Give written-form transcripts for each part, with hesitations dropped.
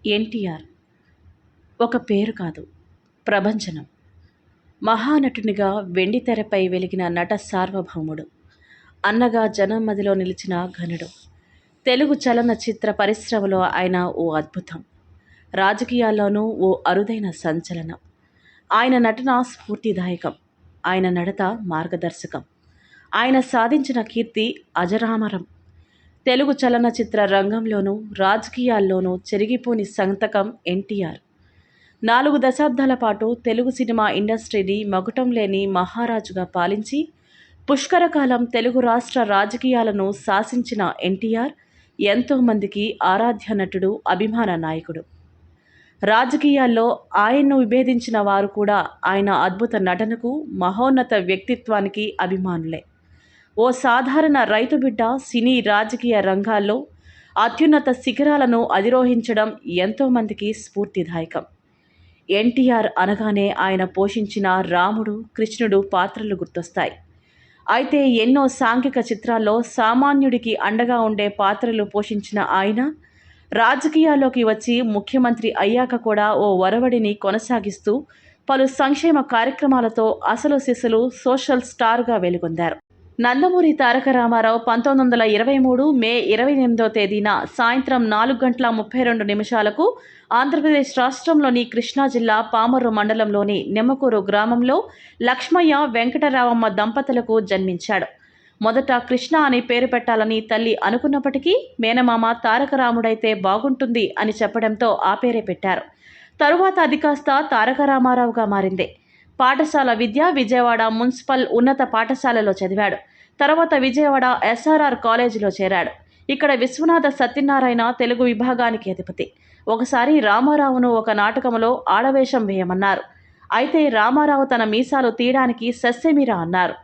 ఎన్టీఆర్ ఒక పేరు కాదు, ప్రభంజనం. మహానటునిగా వెండితెరపై వెలిగిన నట సార్వభౌముడు. అన్నగా జనం మదిలో నిలిచిన ఘనుడు. తెలుగు చలనచిత్ర పరిశ్రమలో ఆయన ఓ అద్భుతం. రాజకీయాల్లోనూ ఓ అరుదైన సంచలనం. ఆయన నటన స్ఫూర్తిదాయకం. ఆయన నడత మార్గదర్శకం. ఆయన సాధించిన కీర్తి అజరామరం. తెలుగు చలనచిత్ర రంగంలోనూ రాజకీయాల్లోనూ చెరిగిపోని సంతకం ఎన్టీఆర్. 4 దశాబ్దాల పాటు తెలుగు సినిమా ఇండస్ట్రీని మకుటం లేని మహారాజుగా పాలించి పుష్కరకాలం తెలుగు రాష్ట్ర రాజకీయాలను శాసించిన ఎన్టీఆర్ ఎంతోమందికి ఆరాధ్య నటుడు, అభిమాన నాయకుడు. రాజకీయాల్లో ఆయన్ను విభేదించిన వారు కూడా ఆయన అద్భుత నటనకు, మహోన్నత వ్యక్తిత్వానికి అభిమానులే. ఓ సాధారణ రైతు బిడ్డ సినీ రాజకీయ రంగాల్లో అత్యున్నత శిఖరాలను అధిరోహించడం ఎంతోమందికి స్ఫూర్తిదాయకం. ఎన్టీఆర్ అనగానే ఆయన పోషించిన రాముడు, కృష్ణుడు పాత్రలు గుర్తొస్తాయి. అయితే ఎన్నో సాంఘిక చిత్రాల్లో సామాన్యుడికి అండగా ఉండే పాత్రలు పోషించిన ఆయన రాజకీయాల్లోకి వచ్చి ముఖ్యమంత్రి అయ్యాక కూడా ఓ ఒరవడిని కొనసాగిస్తూ పలు సంక్షేమ కార్యక్రమాలతో అసలు సిసలు సోషల్ స్టార్గా వెలుగొందారు. నందమూరి తారక రామారావు 1923 మే 28వ తేదీన సాయంత్రం 4:32 ఆంధ్రప్రదేశ్ రాష్ట్రంలోని కృష్ణా జిల్లా పామర్రు మండలంలోని నిమ్మకూరు గ్రామంలో లక్ష్మయ్య, వెంకటరామమ్మ దంపతులకు జన్మించాడు. మొదట కృష్ణ అని పేరు పెట్టాలని తల్లి అనుకున్నప్పటికీ మేనమామ తారక రాముడైతే బాగుంటుంది అని చెప్పడంతో ఆ పేరే పెట్టారు. తరువాత అది కాస్త తారక రామారావుగా మారింది. పాఠశాల విద్య విజయవాడ మున్సిపల్ ఉన్నత పాఠశాలలో చదివాడు. తర్వాత విజయవాడ ఎస్ఆర్ఆర్ కాలేజీలో చేరాడు. ఇక్కడ విశ్వనాథ సత్యనారాయణ తెలుగు విభాగానికి అధిపతి. ఒకసారి రామారావును ఒక నాటకంలో ఆడవేషం వేయమన్నారు. అయితే రామారావు తన మీసాలు తీయడానికి సస్యమీర అన్నారు.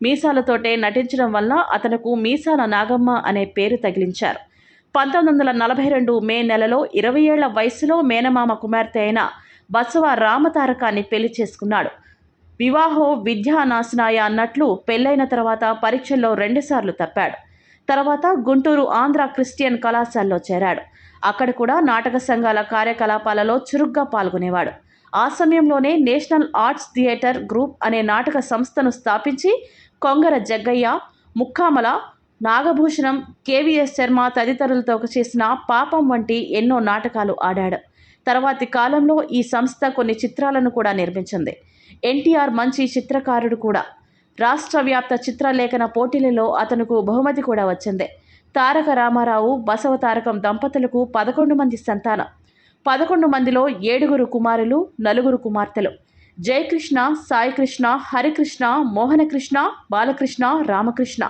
మీసాలతోటే నటించడం వల్ల అతనుకు మీసాల నాగమ్మ అనే పేరు తగిలించారు. 1942 మే నెలలో 20 ఏళ్ల వయసులో మేనమామ కుమార్తె అయిన బసవ రామతారకాన్ని పెళ్లి చేసుకున్నాడు. వివాహో విద్యా నాశనాయ అన్నట్లు పెళ్లైన తర్వాత పరీక్షల్లో 2 సార్లు తప్పాడు. తర్వాత గుంటూరు ఆంధ్ర క్రిస్టియన్ కళాశాలలో చేరాడు. అక్కడ కూడా నాటక సంఘాల కార్యకలాపాలలో చురుగ్గా పాల్గొనేవాడు. ఆ సమయంలోనే నేషనల్ ఆర్ట్స్ థియేటర్ గ్రూప్ అనే నాటక సంస్థను స్థాపించి కొంగర జగ్గయ్య, ముక్కామల, నాగభూషణం, కేవీఎస్ శర్మ తదితరులతో చేసిన పాపం వంటి ఎన్నో నాటకాలు ఆడాడు. తర్వాతి కాలంలో ఈ సంస్థ కొన్ని చిత్రాలను కూడా నిర్మించింది. ఎన్టీఆర్ మంచి చిత్రకారుడు కూడా. రాష్ట్ర వ్యాప్త చిత్రలేఖన పోటీలలో అతనుకు బహుమతి కూడా వచ్చింది. తారక రామారావు, బసవ తారకం దంపతులకు 11 మంది సంతానం. 11 మందిలో 7 కుమారులు, 4 కుమార్తెలు. జయకృష్ణ, సాయికృష్ణ, హరికృష్ణ, మోహనకృష్ణ, బాలకృష్ణ, రామకృష్ణ,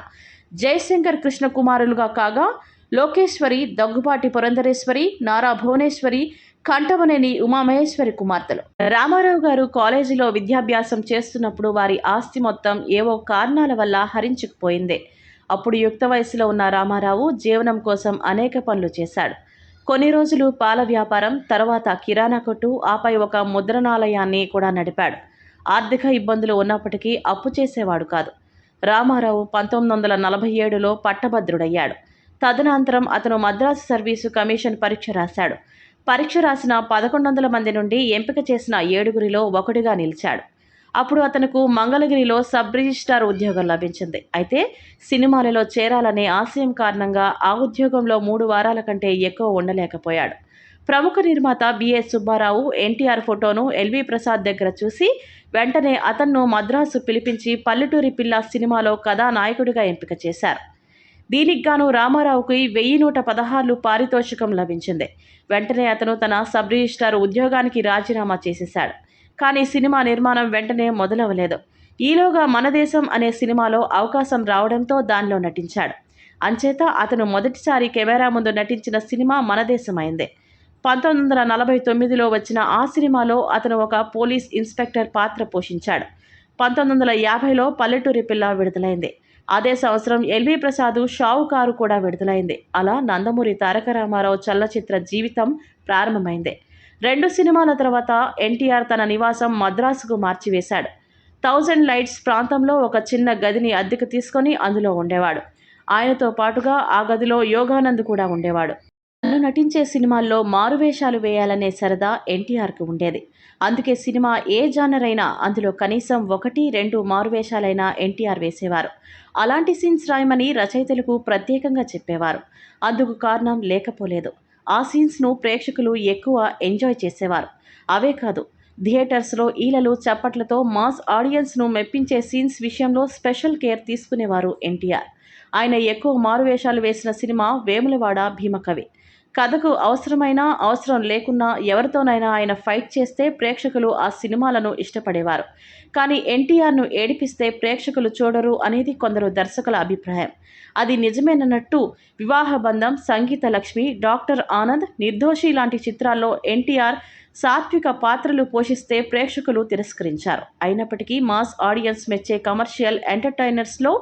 జయశంకర్ కృష్ణ కుమారులుగా కాగా లోకేశ్వరి, దగ్గుపాటి పురంధరేశ్వరి, నారా భువనేశ్వరి, కంఠమనేని ఉమామహేశ్వరి కుమార్తెలు. రామారావు గారు కాలేజీలో విద్యాభ్యాసం చేస్తున్నప్పుడు వారి ఆస్తి మొత్తం ఏవో కారణాల వల్ల హరించుకుపోయింది. అప్పుడు యుక్త వయసులో ఉన్న రామారావు జీవనం కోసం అనేక పనులు చేశాడు. కొన్ని రోజులు పాల వ్యాపారం, తర్వాత కిరాణా కొట్టు, ఆపై ఒక ముద్రణాలయాన్ని కూడా నడిపాడు. ఆర్థిక ఇబ్బందులు ఉన్నప్పటికీ అప్పు చేసేవాడు కాదు. రామారావు 1947లో పట్టభద్రుడయ్యాడు. తదనంతరం అతను మద్రాసు సర్వీసు కమిషన్ పరీక్ష రాశాడు. పరీక్ష రాసిన 1100 మంది నుండి ఎంపిక చేసిన 7గురిలో ఒకటిగా నిలిచాడు. అప్పుడు అతనుకు మంగళగిరిలో సబ్ రిజిస్ట్రార్ ఉద్యోగం లభించింది. అయితే సినిమాలలో చేరాలనే ఆశయం కారణంగా ఆ ఉద్యోగంలో 3 వారాల కంటే ఎక్కువ ఉండలేకపోయాడు. ప్రముఖ నిర్మాత బిఎస్ సుబ్బారావు ఎన్టీఆర్ ఫోటోను ఎల్వి ప్రసాద్ దగ్గర చూసి వెంటనే అతన్ను మద్రాసు పిలిపించి పల్లెటూరి పిల్ల సినిమాలో కథానాయకుడిగా ఎంపిక చేశారు. దీనికి గాను రామారావుకి 1116 పారితోషికం లభించింది. వెంటనే అతను తన సబ్ రిజిస్ట్రార్ ఉద్యోగానికి రాజీనామా చేసేశాడు. కానీ సినిమా నిర్మాణం వెంటనే మొదలవలేదు. ఈలోగా మన దేశం అనే సినిమాలో అవకాశం రావడంతో దానిలో నటించాడు. అంచేత అతను మొదటిసారి కెమెరా ముందు నటించిన సినిమా మన దేశం అయింది. 1949లో వచ్చిన ఆ సినిమాలో అతను ఒక పోలీస్ ఇన్స్పెక్టర్ పాత్ర పోషించాడు. 1950లో పల్లెటూరి పిల్ల విడుదలైంది. అదే సంవత్సరం ఎల్వి ప్రసాద్ షావుకారు కూడా విడుదలైంది. అలా నందమూరి తారక రామారావు చలనచిత్ర జీవితం ప్రారంభమైంది. 2 సినిమాల తర్వాత ఎన్టీఆర్ తన నివాసం మద్రాసుకు మార్చివేశాడు. 1000 లైట్స్ ప్రాంతంలో ఒక చిన్న గదిని అద్దెకు తీసుకొని అందులో ఉండేవాడు. ఆయనతో పాటుగా ఆ గదిలో యోగానంద్ కూడా ఉండేవాడు. నన్ను నటించే సినిమాల్లో మారువేషాలు వేయాలనే సరదా ఎన్టీఆర్కు ఉండేది. అందుకే సినిమా ఏ జానర్ అయినా అందులో కనీసం 1, 2 మారువేషాలైనా ఎన్టీఆర్ వేసేవారు. అలాంటి సీన్స్ రాయమని రచయితలకు ప్రత్యేకంగా చెప్పేవారు. అందుకు కారణం లేకపోలేదు. ఆ సీన్స్‌ను ప్రేక్షకులు ఎక్కువ ఎంజాయ్ చేసేవారు. అవే కాదు, థియేటర్స్‌లో ఈలలు, చప్పట్లతో మాస్ ఆడియన్స్‌ను మెప్పించే సీన్స్ విషయంలో స్పెషల్ కేర్ తీసుకునేవారు ఎన్టీఆర్. ఆయన ఎక్కువ మారువేషాలు వేసిన సినిమా వేములవాడ భీమకవి. కథకు అవసరం లేకున్నా ఎవరితోనైనా ఆయన ఫైట్ చేస్తే ప్రేక్షకులు ఆ సినిమాలను ఇష్టపడేవారు. కానీ ఎన్టీఆర్‌ను ఏడిపిస్తే ప్రేక్షకులు చూడరు అనేది కొందరు దర్శకుల అభిప్రాయం. అది నిజమేనన్నట్టు 'వివాహబంధం', 'సంగీత లక్ష్మి', 'డాక్టర్ ఆనంద్', 'నిర్దోషి' లాంటి చిత్రాల్లో ఎన్టీఆర్ సాత్విక పాత్రలు పోషిస్తే ప్రేక్షకులు తిరస్కరించారు. అయినప్పటికీ మాస్ ఆడియన్స్ మెచ్చే కమర్షియల్ ఎంటర్‌టైనర్స్‌లో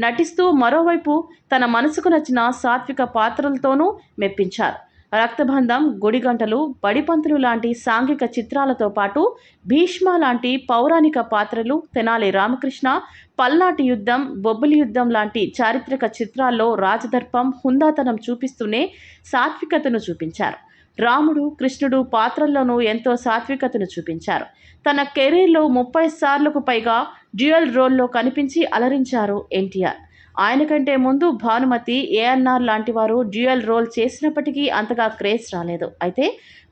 నటిస్తూ మరోవైపు తన మనసుకు నచ్చిన సాత్విక పాత్రలతోనూ మెప్పించారు. 'రక్తబంధం', 'గుడిగంటలు', 'బడిపంతులు' లాంటి సాంఘిక చిత్రాలతో పాటు 'భీష్మ' లాంటి పౌరాణిక పాత్రలు, 'తెనాలి రామకృష్ణ', 'పల్నాటి యుద్ధం', 'బొబ్బిలి యుద్ధం' లాంటి చారిత్రక చిత్రాల్లో రాజదర్పం, హుందాతనం చూపిస్తూనే సాత్వికతను చూపించారు. 'రాముడు', 'కృష్ణుడు' పాత్రల్లోనూ ఎంతో సాత్వికతను చూపించారు. తన కెరీర్‌లో 30 సార్లకు పైగా డ్యూయల్ రోల్‌లో కనిపించి అలరించారు ఎన్టీఆర్. ఆయన కంటే ముందు 'భానుమతి', 'ఏఎన్నార్' లాంటి వారు డ్యూయల్ రోల్ చేసినప్పటికీ అంతగా క్రేజ్ రాలేదు. అయితే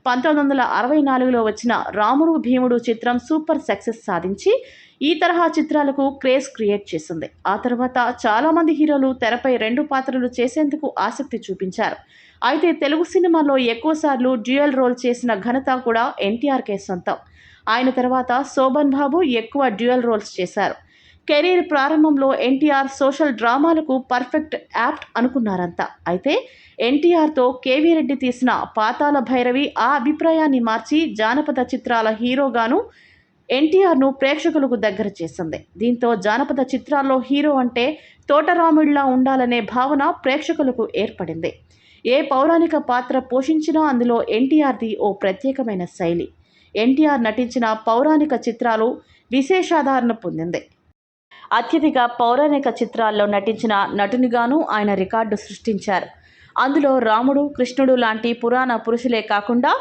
1964లో వచ్చిన 'రాముడు భీముడు' చిత్రం సూపర్ సక్సెస్ సాధించి ఈ తరహా చిత్రాలకు క్రేజ్ క్రియేట్ చేసింది. ఆ తర్వాత చాలామంది హీరోలు తెరపై 2 పాత్రలు చేసేందుకు ఆసక్తి చూపించారు. అయితే తెలుగు సినిమాలో ఎక్కువసార్లు డ్యూయల్ రోల్ చేసిన ఘనత కూడా ఎన్టీఆర్‌కే సొంతం. ఆయన తర్వాత శోభన్ బాబు ఎక్కువ డ్యూయల్ రోల్స్ చేశారు. కెరీర్ ప్రారంభంలో ఎన్టీఆర్ సోషల్ డ్రామాలకు పర్ఫెక్ట్ యాప్ట్ అనుకున్నారంతా. అయితే ఎన్టీఆర్‌తో కేవీ రెడ్డి తీసిన 'పాతాళ భైరవి' ఆ అభిప్రాయాన్ని మార్చి జానపద చిత్రాల హీరోగాను ఎన్టీఆర్‌ను ప్రేక్షకులకు దగ్గర చేసింది. దీంతో జానపద చిత్రాల్లో హీరో అంటే తోటరాముడిలా ఉండాలనే భావన ప్రేక్షకులకు ఏర్పడింది. ఏ పౌరాణిక పాత్ర పోషించినా అందులో ఎన్టీఆర్‌ది ఓ ప్రత్యేకమైన శైలి. ఎన్టీఆర్ నటించిన పౌరాణిక చిత్రాలు విశేషాదరణ పొందింది. అత్యధిక పౌరాణిక చిత్రాల్లో నటించిన నటునిగాను ఆయన రికార్డు సృష్టించారు. అందులో రాముడు, కృష్ణుడు లాంటి పురాణ పురుషులే కాకుండా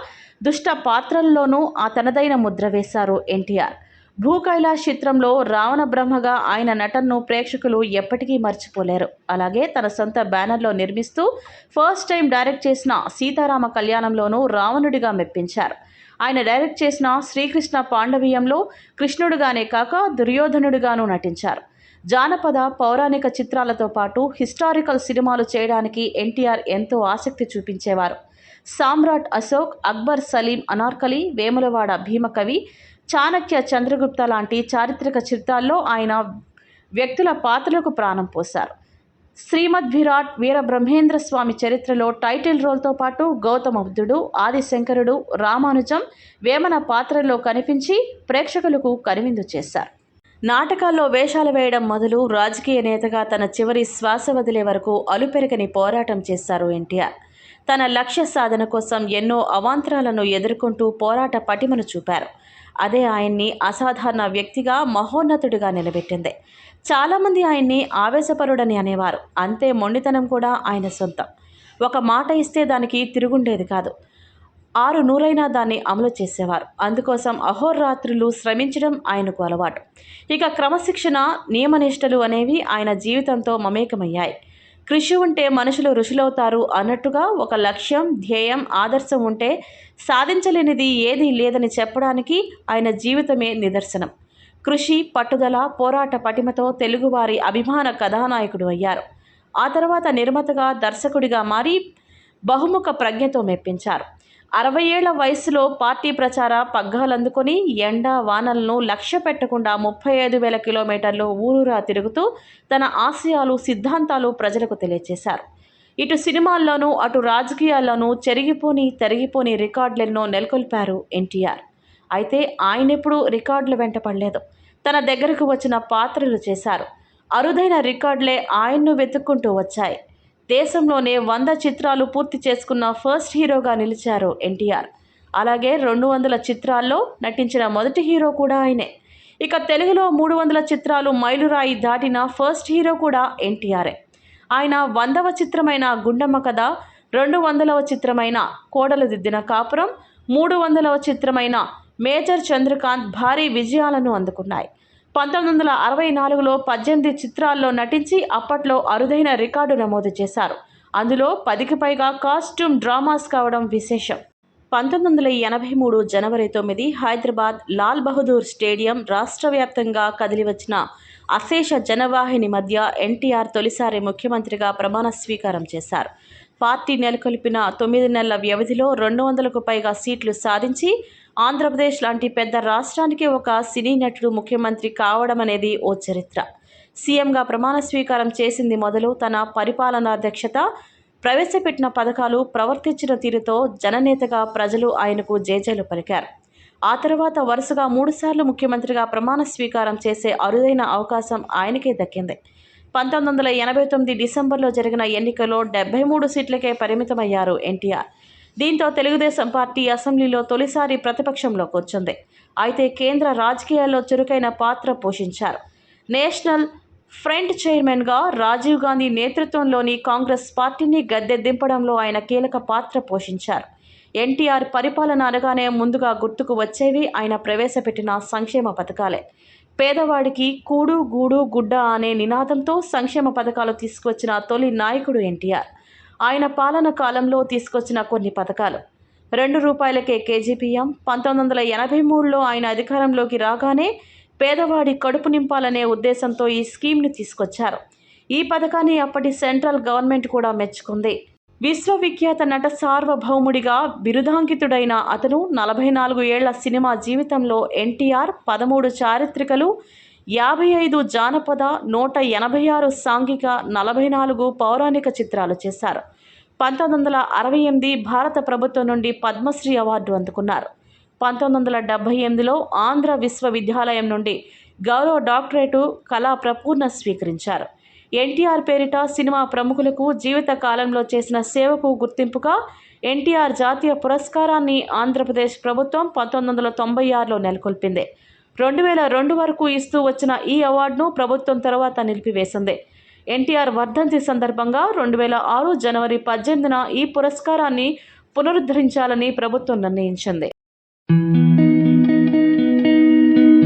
దుష్ట పాత్రల్లోనూ తనదైన ముద్ర వేశారు ఎన్టీఆర్. 'భూకైలాష్' చిత్రంలో రావణ బ్రహ్మగా ఆయన నటనను ప్రేక్షకులు ఎప్పటికీ మర్చిపోలేరు. అలాగే తన సొంత బ్యానర్లో నిర్మిస్తూ ఫస్ట్ టైం డైరెక్ట్ చేసిన 'సీతారామ కళ్యాణంలోనూ రావణుడిగా మెప్పించారు. ఆయన డైరెక్ట్ చేసిన 'శ్రీకృష్ణ పాండవీయంలో' కృష్ణుడిగానే కాక దుర్యోధనుడిగానూ నటించారు. జానపద, పౌరాణిక చిత్రాలతో పాటు హిస్టారికల్ సినిమాలు చేయడానికి ఎన్టీఆర్ ఎంతో ఆసక్తి చూపించేవారు. 'సామ్రాట్ అశోక్', 'అక్బర్ సలీం అనార్కలి', 'వేములవాడ భీమకవి', 'చాణక్య చంద్రగుప్త' లాంటి చారిత్రక చిత్రాల్లో ఆయన వ్యక్తుల పాత్రలకు ప్రాణం పోశారు. 'శ్రీమద్ విరాట్ వీరబ్రహ్మేంద్ర స్వామి చరిత్రలో' టైటిల్ రోల్తో పాటు గౌతమ బుద్ధుడు, ఆదిశంకరుడు, రామానుజం, వేమన పాత్రల్లో కనిపించి ప్రేక్షకులకు కనువిందు చేశారు. నాటకాల్లో వేషాలు వేయడం మొదలు రాజకీయ నేతగా తన చివరి శ్వాస వదిలే వరకు అలుపెరగని పోరాటం చేశారు ఎన్టీఆర్. తన లక్ష్య సాధన కోసం ఎన్నో అవాంతరాలను ఎదుర్కొంటూ పోరాట పటిమను చూపారు. అదే ఆయన్ని అసాధారణ వ్యక్తిగా, మహోన్నతుడిగా నిలబెట్టింది. చాలామంది ఆయన్ని ఆవేశపరుడని అనేవారు. అంతే మొండితనం కూడా ఆయన సొంతం. ఒక మాట ఇస్తే దానికి తిరుగుండేది కాదు. 6 నూరైనా దాన్ని అమలు చేసేవారు. అందుకోసం అహోరాత్రులు శ్రమించడం ఆయనకు అలవాటు. ఇక క్రమశిక్షణ, నియమనిష్టలు అనేవి ఆయన జీవితంతో మమేకమయ్యాయి. కృషి ఉంటే మనుషులు ఋషులవుతారు అన్నట్టుగా ఒక లక్ష్యం, ధ్యేయం, ఆదర్శం ఉంటే సాధించలేనిది ఏదీ లేదని చెప్పడానికి ఆయన జీవితమే నిదర్శనం. కృషి, పట్టుదల, పోరాట పటిమతో తెలుగువారి అభిమాన కథానాయకుడు అయ్యారు. ఆ తర్వాత నిర్మాతగా, దర్శకుడిగా మారి బహుముఖ ప్రజ్ఞతో మెప్పించారు. 60 ఏళ్ల వయసులో పార్టీ ప్రచార పగ్గాలందుకొని ఎండ, వానలను లక్ష్య పెట్టకుండా 35,000 కిలోమీటర్లు ఊరూరా తిరుగుతూ తన ఆశయాలు, సిద్ధాంతాలు ప్రజలకు తెలియజేశారు. ఇటు సినిమాల్లోనూ, అటు రాజకీయాల్లోనూ తరిగిపోని రికార్డులెన్నో నెలకొల్పారు ఎన్టీఆర్. అయితే ఆయనెప్పుడూ రికార్డుల వెంట పడలేదు. తన దగ్గరకు వచ్చిన పాత్రలు చేశారు. అరుదైన రికార్డులే ఆయన్ను వెతుక్కుంటూ వచ్చాయి. దేశంలోనే 100 చిత్రాలు పూర్తి చేసుకున్న ఫస్ట్ హీరోగా నిలిచారు ఎన్టీఆర్. అలాగే 200 చిత్రాల్లో నటించిన మొదటి హీరో కూడా ఆయనే. ఇక తెలుగులో 300 చిత్రాలు మైలురాయి దాటిన ఫస్ట్ హీరో కూడా ఎన్టీఆరే. ఆయన 100వ చిత్రమైన 'గుండమ్మ కథ' 200వ చిత్రమైన కోడలు దిద్దిన కాపురం, 300వ చిత్రమైన మేజర్ చంద్రకాంత్ భారీ విజయాలను అందుకున్నాయి. 1964లో 18 చిత్రాల్లో నటించి అప్పట్లో అరుదైన రికార్డు నమోదు చేశారు. అందులో 10కి పైగా కాస్ట్యూమ్ డ్రామాస్ కావడం విశేషం. 1983 జనవరి 9 హైదరాబాద్ లాల్ బహదూర్ స్టేడియం రాష్ట్ర వ్యాప్తంగా కదిలివచ్చిన అశేష జనవాహిని మధ్య ఎన్టీఆర్ తొలిసారి ముఖ్యమంత్రిగా ప్రమాణ స్వీకారం చేశారు. పార్టీ నెలకొల్పిన 9 నెలల వ్యవధిలో 200కు పైగా సీట్లు సాధించి ఆంధ్రప్రదేశ్ లాంటి పెద్ద రాష్ట్రానికి ఒక సినీ నటుడు ముఖ్యమంత్రి కావడం అనేది ఓ చరిత్ర. సీఎంగా ప్రమాణ స్వీకారం చేసింది మొదలు తన పరిపాలనా దక్షత, ప్రవేశపెట్టిన పథకాలు, ప్రవర్తించిన తీరుతో జననేతగా ప్రజలు ఆయనకు జేజేలు పలికారు. ఆ తర్వాత వరుసగా 3 సార్లు ముఖ్యమంత్రిగా ప్రమాణ స్వీకారం చేసే అరుదైన అవకాశం ఆయనకే దక్కింది. 1989 డిసెంబర్లో జరిగిన ఎన్నికల్లో 73 సీట్లకే పరిమితమయ్యారు ఎన్టీఆర్. దీంతో తెలుగుదేశం పార్టీ అసెంబ్లీలో తొలిసారి ప్రతిపక్షంలో కూర్చుంది. అయితే కేంద్ర రాజకీయాల్లో చురుకైన పాత్ర పోషించారు. నేషనల్ ఫ్రంట్ చైర్మన్గా రాజీవ్ గాంధీ నేతృత్వంలోని కాంగ్రెస్ పార్టీని గద్దె దింపడంలో ఆయన కీలక పాత్ర పోషించారు. ఎన్టీఆర్ పరిపాలన అనగానే ముందుగా గుర్తుకు వచ్చేవి ఆయన ప్రవేశపెట్టిన సంక్షేమ పథకాలే. పేదవాడికి కూడు గూడు గుడ్డ అనే నినాదంతో సంక్షేమ పథకాలు తీసుకొచ్చిన తొలి నాయకుడు ఎన్టీఆర్. ఆయన పాలన కాలంలో తీసుకొచ్చిన కొన్ని పథకాలు: ₹2కే కేజీ బియ్యం. 1983లో ఆయన అధికారంలోకి రాగానే పేదవాడి కడుపు నింపాలనే ఉద్దేశంతో ఈ స్కీమ్ను తీసుకొచ్చారు. ఈ పథకాన్ని అప్పటి సెంట్రల్ గవర్నమెంట్ కూడా మెచ్చుకుంది. విశ్వవిఖ్యాత నట సార్వభౌముడిగా బిరుదాంకితుడైన అతను 44 ఏళ్ల సినిమా జీవితంలో ఎన్టీఆర్ 13 చారిత్రకలు, 55 జానపద, 186 సాంఘిక, 44 పౌరాణిక చిత్రాలు చేశారు. 1968 భారత ప్రభుత్వం నుండి పద్మశ్రీ అవార్డు అందుకున్నారు. 1978లో ఆంధ్ర విశ్వవిద్యాలయం నుండి గౌరవ డాక్టరేటు కళా ప్రపూర్ణ స్వీకరించారు. ఎన్టీఆర్ పేరిట సినిమా ప్రముఖులకు జీవిత కాలంలో చేసిన సేవకు గుర్తింపుగా ఎన్టీఆర్ జాతీయ పురస్కారాన్ని ఆంధ్రప్రదేశ్ ప్రభుత్వం 1996లో నెలకొల్పింది. 2002 వరకు ఇస్తూ వచ్చిన ఈ అవార్డును ప్రభుత్వం తర్వాత నిలిపివేసింది. ఎన్టీఆర్ వర్ధంతి సందర్భంగా 2006 జనవరి 18న ఈ పురస్కారాన్ని పునరుద్ధరించాలని ప్రభుత్వం నిర్ణయించింది.